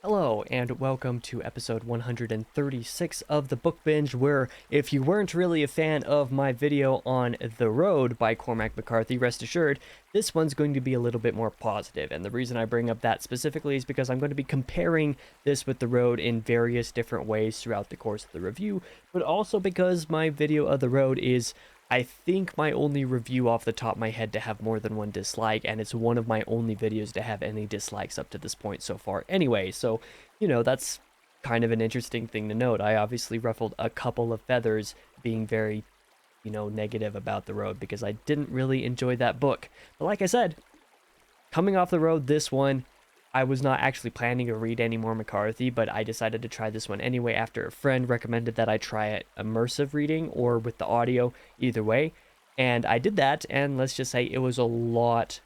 Hello, and welcome to episode 136 of the Book Binge, where if you weren't really a fan of my video on The Road by Cormac McCarthy, rest assured, this one's going to be a little bit more positive. And the reason I bring up that specifically is because I'm going to be comparing this with The Road in various different ways throughout the course of the review, but also because my video of The Road is I think my only review off the top of my head to have more than one dislike, and it's one of my only videos to have any dislikes up to this point so far anyway, so, that's kind of an interesting thing to note. I obviously ruffled a couple of feathers being very, negative about The Road because I didn't really enjoy that book. But like I said, coming off The Road, this one, I was not actually planning to read any more McCarthy, but I decided to try this one anyway after a friend recommended that I try it immersive reading or with the audio, either way. And I did that, and let's just say it was a lot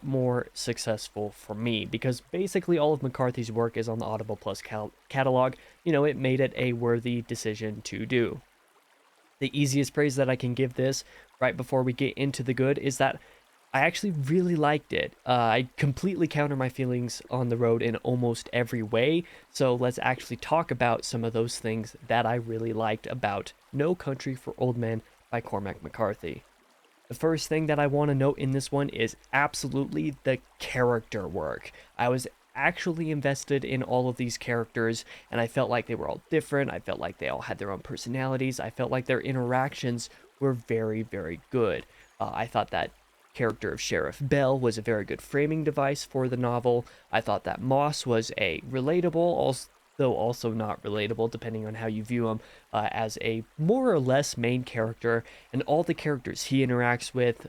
more successful for me because basically all of McCarthy's work is on the Audible Plus catalog. It made it a worthy decision to do. The easiest praise that I can give this right before we get into the good is that I actually really liked it. I completely counter my feelings on The Road in almost every way, so let's actually talk about some of those things that I really liked about No Country for Old Men by Cormac McCarthy. The first thing that I want to note in this one is absolutely the character work. I was actually invested in all of these characters, and I felt like they were all different. I felt like they all had their own personalities. I felt like their interactions were very, very good. I thought that character of Sheriff Bell was a very good framing device for the novel. I thought that Moss was a relatable, though also not relatable, depending on how you view him, as a more or less main character, and all the characters he interacts with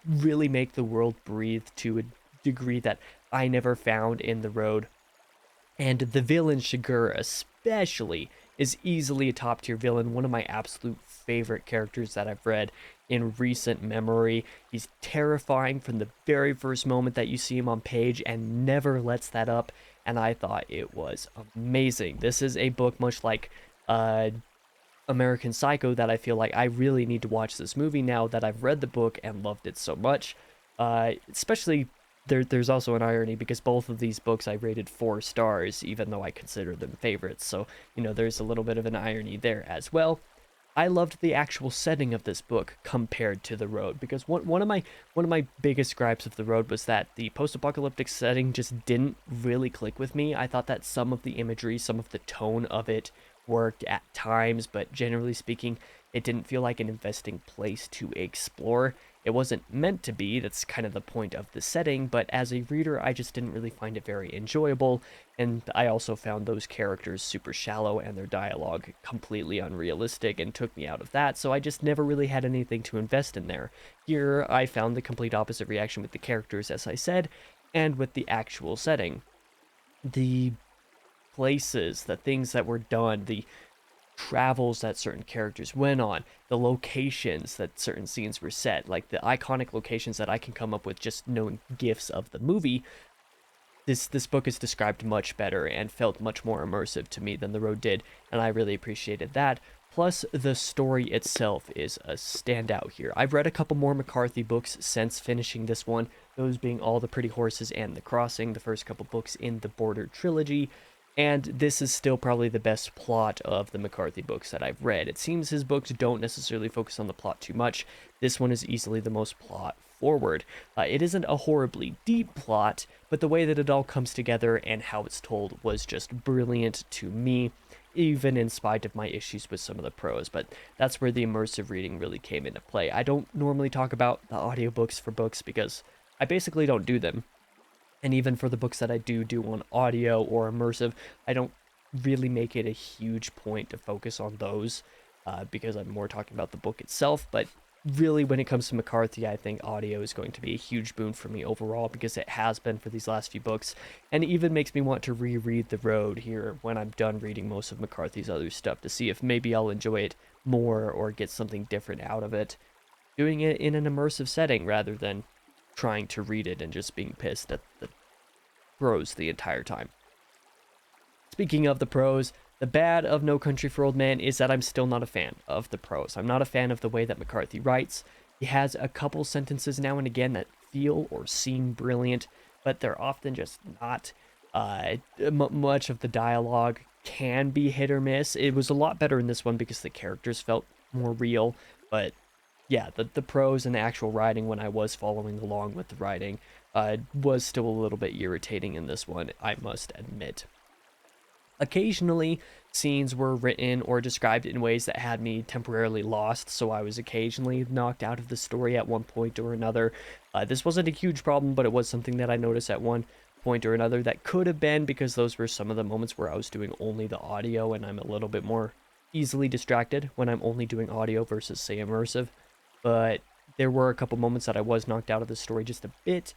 really make the world breathe to a degree that I never found in The Road. And the villain, Shigur, especially, is easily a top tier villain, one of my absolute favorite characters that I've read in recent memory. He's terrifying from the very first moment that you see him on page and never lets that up, and I thought it was amazing. This is a book much like American Psycho that I feel like I really need to watch this movie now that I've read the book and loved it so much. Especially there's also an irony because both of these books I rated 4 stars, even though I consider them favorites. So, there's a little bit of an irony there as well. I loved the actual setting of this book compared to The Road because one of my biggest gripes of The Road was that the post-apocalyptic setting just didn't really click with me. I thought that some of the imagery, some of the tone of it worked at times, but generally speaking, it didn't feel like an investing place to explore. It wasn't meant to be, that's kind of the point of the setting, but as a reader, I just didn't really find it very enjoyable, and I also found those characters super shallow and their dialogue completely unrealistic and took me out of that, so I just never really had anything to invest in there. Here, I found the complete opposite reaction with the characters, as I said, and with the actual setting. The places, the things that were done, the travels that certain characters went on, the locations that certain scenes were set, like the iconic locations that I can come up with just knowing gifs of the movie. This book is described much better and felt much more immersive to me than The Road did, and I really appreciated that. Plus, the story itself is a standout here. I've read a couple more McCarthy books since finishing this one, those being All the Pretty Horses and The Crossing, the first couple books in the Border trilogy, and this is still probably the best plot of the McCarthy books that I've read. It seems his books don't necessarily focus on the plot too much. This one is easily the most plot forward. It isn't a horribly deep plot, but the way that it all comes together and how it's told was just brilliant to me, even in spite of my issues with some of the prose. But that's where the immersive reading really came into play. I don't normally talk about the audiobooks for books because I basically don't do them. And even for the books that I do on audio or immersive, I don't really make it a huge point to focus on those because I'm more talking about the book itself. But really, when it comes to McCarthy, I think audio is going to be a huge boon for me overall because it has been for these last few books. And it even makes me want to reread The Road here when I'm done reading most of McCarthy's other stuff to see if maybe I'll enjoy it more or get something different out of it. Doing it in an immersive setting rather than trying to read it and just being pissed at the prose the entire time. Speaking of the prose, the bad of No Country for Old Men is that I'm still not a fan of the prose. I'm not a fan of the way that McCarthy writes. He has a couple sentences now and again that feel or seem brilliant, but they're often just not. Much of the dialogue can be hit or miss. It was a lot better in this one because the characters felt more real, but yeah, the prose and the actual writing when I was following along with the writing was still a little bit irritating in this one, I must admit. Occasionally, scenes were written or described in ways that had me temporarily lost, so I was occasionally knocked out of the story at one point or another. This wasn't a huge problem, but it was something that I noticed at one point or another that could have been because those were some of the moments where I was doing only the audio, and I'm a little bit more easily distracted when I'm only doing audio versus, say, immersive. But there were a couple moments that I was knocked out of the story just a bit,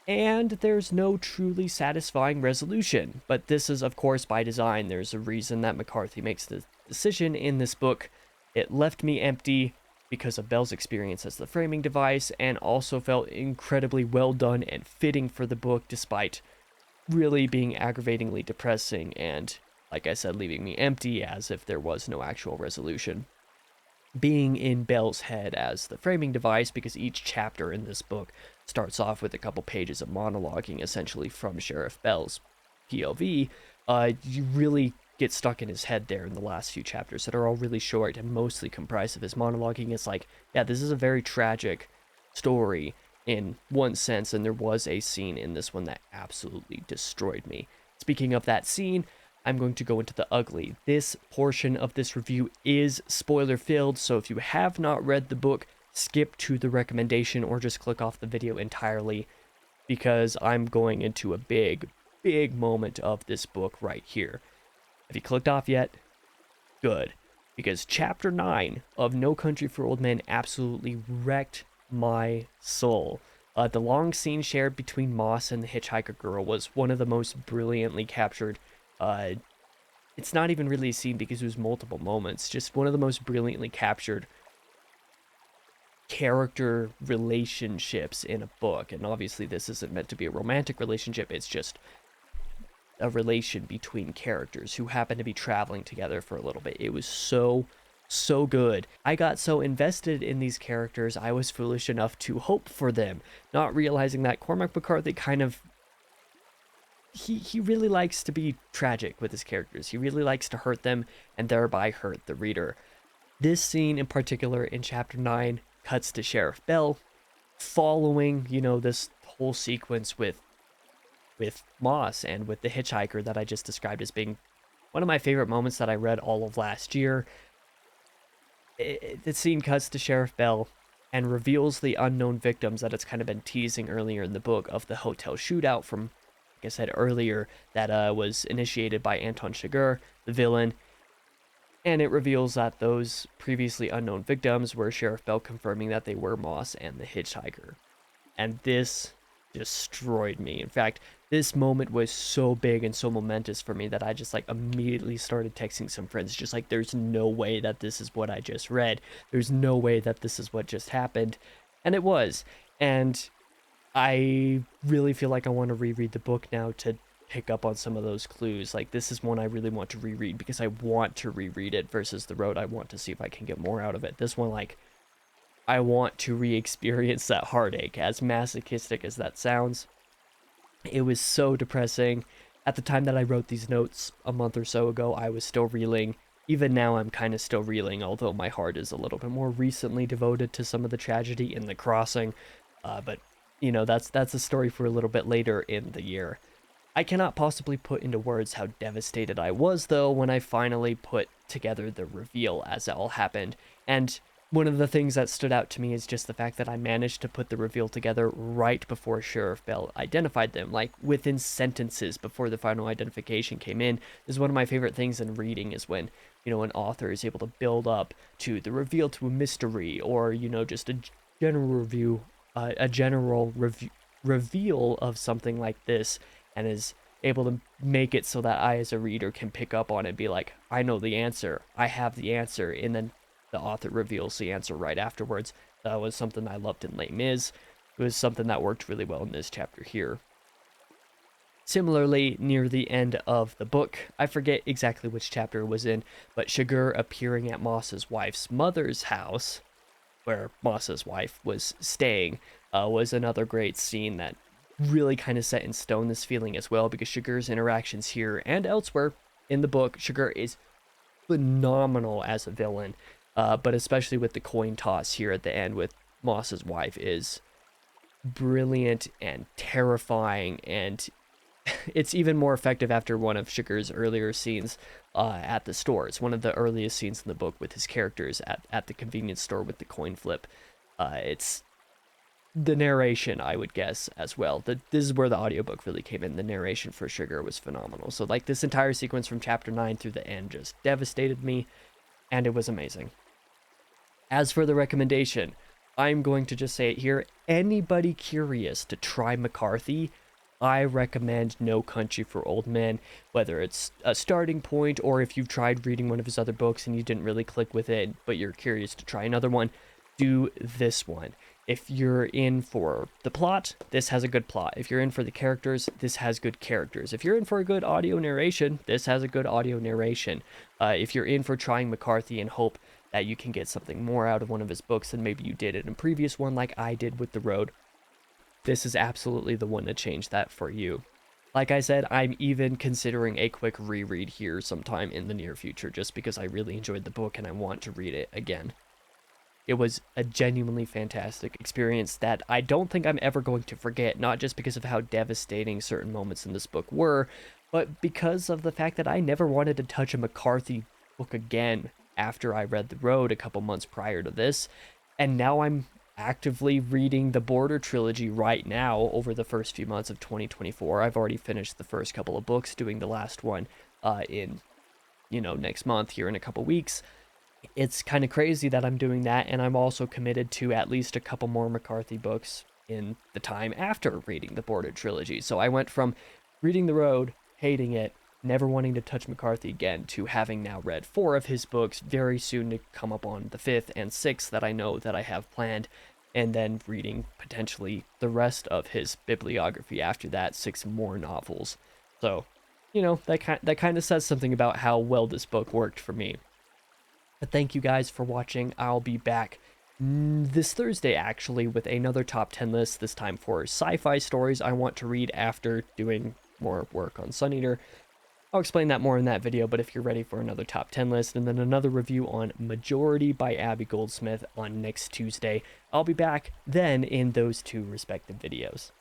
and there's no truly satisfying resolution. But this is, of course, by design. There's a reason that McCarthy makes the decision in this book. It left me empty because of Belle's experience as the framing device, and also felt incredibly well done and fitting for the book, despite really being aggravatingly depressing and, like I said, leaving me empty as if there was no actual resolution. Being in Belle's head as the framing device, because each chapter in this book starts off with a couple pages of monologuing essentially from Sheriff Belle's POV, you really get stuck in his head there in the last few chapters that are all really short and mostly comprised of his monologuing. It's like, yeah, this is a very tragic story in one sense, and there was a scene in this one that absolutely destroyed me. Speaking of that scene, I'm going to go into the ugly. This portion of this review is spoiler filled, so if you have not read the book, skip to the recommendation or just click off the video entirely, because I'm going into a big moment of this book right here. Have you clicked off yet? Good, because chapter 9 of No Country for Old Men absolutely wrecked my soul. The long scene shared between Moss and the hitchhiker girl was one of the most brilliantly captured. It's not even really a scene because it was multiple moments, just one of the most brilliantly captured character relationships in a book. And obviously this isn't meant to be a romantic relationship, it's just a relation between characters who happen to be traveling together for a little bit. It was so good. I got so invested in these characters, I was foolish enough to hope for them, not realizing that Cormac McCarthy kind of he really likes to be tragic with his characters. He really likes to hurt them and thereby hurt the reader. This scene in particular in chapter 9 cuts to Sheriff Belle following, this whole sequence with Moss and with the hitchhiker that I just described as being one of my favorite moments that I read all of last year. The scene cuts to Sheriff Belle and reveals the unknown victims that it's kind of been teasing earlier in the book of the hotel shootout from, like I said earlier, that was initiated by Anton Chigurh, the villain, and it reveals that those previously unknown victims were Sheriff Belle confirming that they were Moss and the hitchhiker. And this destroyed me. In fact, this moment was so big and so momentous for me that I just immediately started texting some friends, just like, there's no way that this is what I just read. There's no way that this is what just happened. And it was. And I really feel like I want to reread the book now to pick up on some of those clues. Like, this is one I really want to reread because I want to reread it versus The Road. I want to see if I can get more out of it. This one, I want to re-experience that heartache, as masochistic as that sounds. It was so depressing. At the time that I wrote these notes a month or so ago, I was still reeling. Even now, I'm kind of still reeling, although my heart is a little bit more recently devoted to some of the tragedy in The Crossing. But that's a story for a little bit later in the year. I cannot possibly put into words how devastated I was, though, when I finally put together the reveal as it all happened. And one of the things that stood out to me is just the fact that I managed to put the reveal together right before Sheriff Belle identified them, within sentences before the final identification came in. This is one of my favorite things in reading, is when, an author is able to build up to the reveal to a mystery, or, just a general reveal of something like this, and is able to make it so that I as a reader can pick up on it and be like, I know the answer, I have the answer, and then the author reveals the answer right afterwards. That was something I loved in Les Mis. It was something that worked really well in this chapter here. Similarly, near the end of the book, I forget exactly which chapter it was in, but Chigurh appearing at Moss's wife's mother's house, where Moss's wife was staying, was another great scene that really kind of set in stone this feeling as well, because Sugar's interactions here and elsewhere in the book, Sugar is phenomenal as a villain, but especially with the coin toss here at the end with Moss's wife is brilliant and terrifying, and it's even more effective after one of Sugar's earlier scenes at the store. It's one of the earliest scenes in the book with his characters at the convenience store with the coin flip. It's the narration, I would guess, as well. This is where the audiobook really came in. The narration for Sugar was phenomenal. So, like, this entire sequence from chapter 9 through the end just devastated me, and it was amazing. As for the recommendation, I'm going to just say it here. Anybody curious to try McCarthy, I recommend No Country for Old Men, whether it's a starting point or if you've tried reading one of his other books and you didn't really click with it, but you're curious to try another one, do this one. If you're in for the plot, this has a good plot. If you're in for the characters, this has good characters. If you're in for a good audio narration, this has a good audio narration. If you're in for trying McCarthy and hope that you can get something more out of one of his books than maybe you did in a previous one like I did with The Road, this is absolutely the one to change that for you. Like I said, I'm even considering a quick reread here sometime in the near future, just because I really enjoyed the book and I want to read it again. It was a genuinely fantastic experience that I don't think I'm ever going to forget, not just because of how devastating certain moments in this book were, but because of the fact that I never wanted to touch a McCarthy book again after I read The Road a couple months prior to this, and now I'm actively reading the Border trilogy right now over the first few months of 2024. I've already finished the first couple of books, doing the last one in, next month here in a couple weeks. It's kind of crazy that I'm doing that, and I'm also committed to at least a couple more McCarthy books in the time after reading the Border trilogy. So I went from reading The Road, hating it, never wanting to touch McCarthy again, to having now read 4 of his books, very soon to come up on the 5th and 6th that I know that I have planned, and then reading potentially the rest of his bibliography after that, 6 more novels. So, that kind of says something about how well this book worked for me. But thank you guys for watching. I'll be back this Thursday, actually, with another top 10 list, this time for sci-fi stories I want to read after doing more work on Sun Eater. I'll explain that more in that video, but if you're ready for another top 10 list and then another review on Majority by Abby Goldsmith on next Tuesday, I'll be back then in those 2 respective videos.